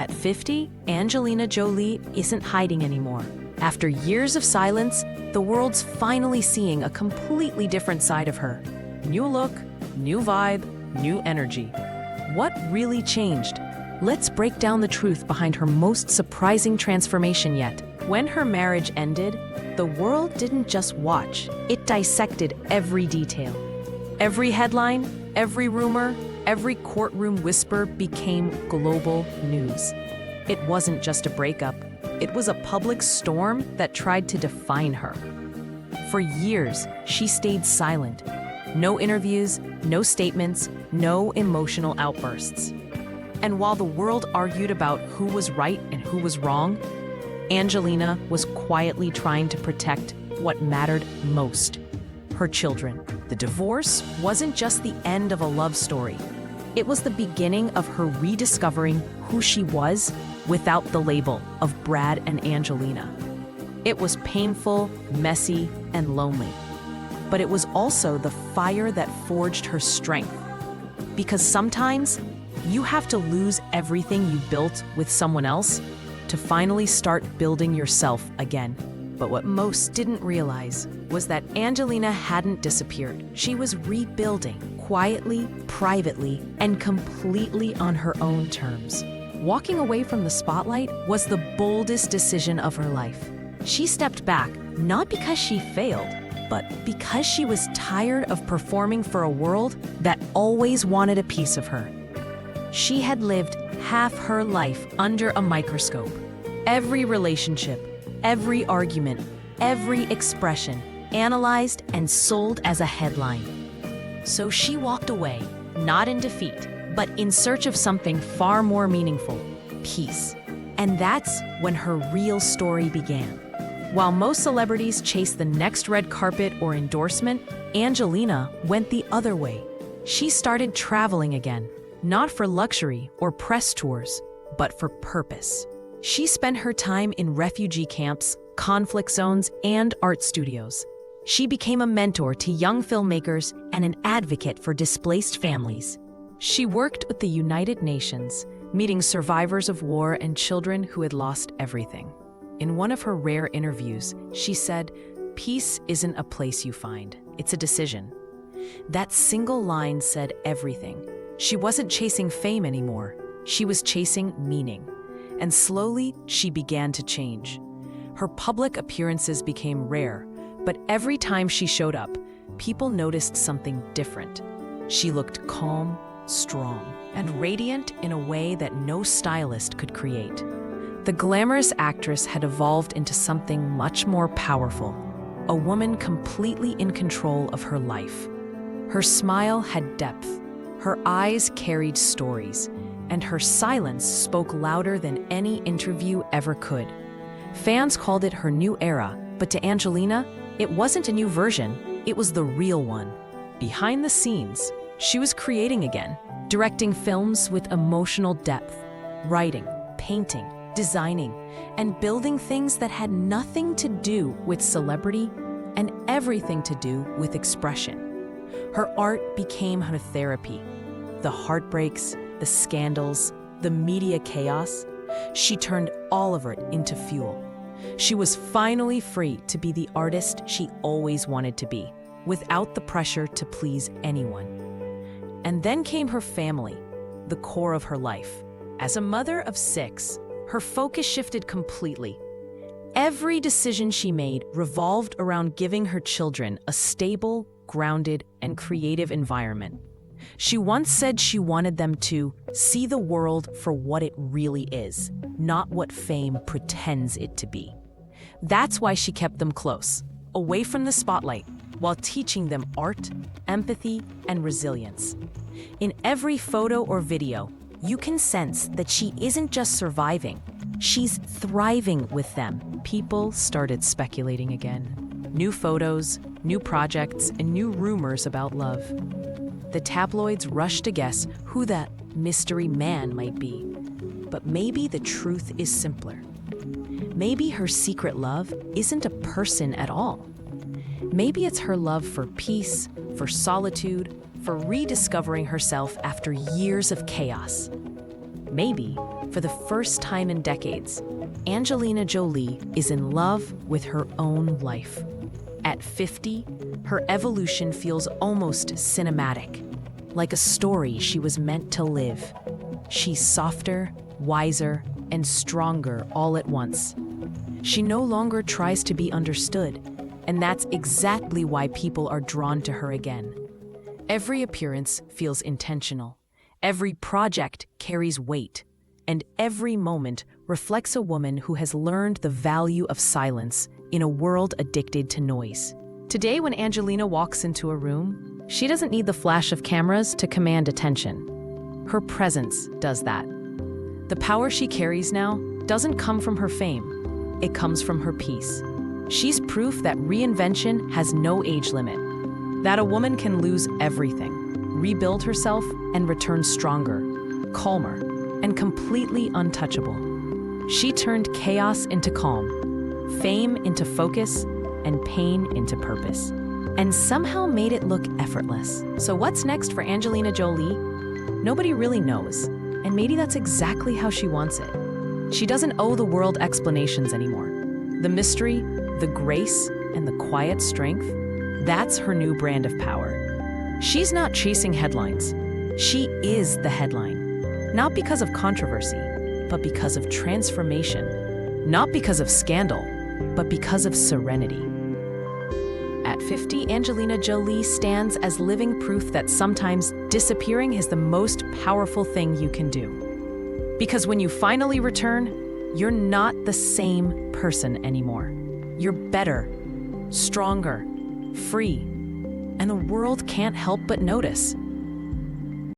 At 50, Angelina Jolie isn't hiding anymore. After years of silence, the world's finally seeing a completely different side of her. New look, new vibe, new energy. What really changed? Let's break down the truth behind her most surprising transformation yet. When her marriage ended, the world didn't just watch, it dissected every detail. Every headline, every rumor, every courtroom whisper became global news. It wasn't just a breakup, it was a public storm that tried to define her. For years, she stayed silent. No interviews, no statements, no emotional outbursts. And while the world argued about who was right and who was wrong, Angelina was quietly trying to protect what mattered most: her children. The divorce wasn't just the end of a love story. It was the beginning of her rediscovering who she was without the label of Brad and Angelina. It was painful, messy, and lonely. But it was also the fire that forged her strength. Because sometimes, you have to lose everything you built with someone else to finally start building yourself again. But what most didn't realize was that Angelina hadn't disappeared. She was rebuilding, quietly, privately, and completely on her own terms. Walking away from the spotlight was the boldest decision of her life. She stepped back, not because she failed, but because she was tired of performing for a world that always wanted a piece of her. She had lived half her life under a microscope. Every relationship, every argument, every expression, analyzed and sold as a headline. So she walked away, not in defeat, but in search of something far more meaningful: peace. And that's when her real story began. While most celebrities chased the next red carpet or endorsement, Angelina went the other way. She started traveling again, not for luxury or press tours, but for purpose. She spent her time in refugee camps, conflict zones, and art studios. She became a mentor to young filmmakers and an advocate for displaced families. She worked with the United Nations, meeting survivors of war and children who had lost everything. In one of her rare interviews, she said, "Peace isn't a place you find, it's a decision." That single line said everything. She wasn't chasing fame anymore. She was chasing meaning. And slowly, she began to change. Her public appearances became rare, but every time she showed up, people noticed something different. She looked calm, strong, and radiant in a way that no stylist could create. The glamorous actress had evolved into something much more powerful, a woman completely in control of her life. Her smile had depth, her eyes carried stories, and her silence spoke louder than any interview ever could. Fans called it her new era, but to Angelina, it wasn't a new version, it was the real one. Behind the scenes, she was creating again, directing films with emotional depth, writing, painting, designing, and building things that had nothing to do with celebrity and everything to do with expression. Her art became her therapy. The heartbreaks, the scandals, the media chaos, she turned all of it into fuel. She was finally free to be the artist she always wanted to be, without the pressure to please anyone. And then came her family, the core of her life. As a mother of 6, her focus shifted completely. Every decision she made revolved around giving her children a stable, grounded, and creative environment. She once said she wanted them to see the world for what it really is, not what fame pretends it to be. That's why she kept them close, away from the spotlight, while teaching them art, empathy, and resilience. In every photo or video, you can sense that she isn't just surviving, she's thriving with them. People started speculating again. New photos, new projects, and new rumors about love. The tabloids rushed to guess who that mystery man might be. But maybe the truth is simpler. Maybe her secret love isn't a person at all. Maybe it's her love for peace, for solitude, for rediscovering herself after years of chaos. Maybe For the first time in decades, Angelina Jolie is in love with her own life. At 50, her evolution feels almost cinematic, like a story she was meant to live. She's softer, wiser, and stronger all at once. She no longer tries to be understood, and that's exactly why people are drawn to her again. Every appearance feels intentional. Every project carries weight. And every moment reflects a woman who has learned the value of silence in a world addicted to noise. Today, when Angelina walks into a room, she doesn't need the flash of cameras to command attention. Her presence does that. The power she carries now doesn't come from her fame. It comes from her peace. She's proof that reinvention has no age limit, that a woman can lose everything, rebuild herself, and return stronger, calmer, and completely untouchable. She turned chaos into calm, fame into focus, and pain into purpose, and somehow made it look effortless. So what's next for Angelina Jolie? Nobody really knows, and maybe that's exactly how she wants it. She doesn't owe the world explanations anymore. The mystery, the grace, and the quiet strength, that's her new brand of power. She's not chasing headlines. She is the headline. Not because of controversy, but because of transformation. Not because of scandal, but because of serenity. At 50, Angelina Jolie stands as living proof that sometimes disappearing is the most powerful thing you can do. Because when you finally return, you're not the same person anymore. You're better, stronger, free, and the world can't help but notice.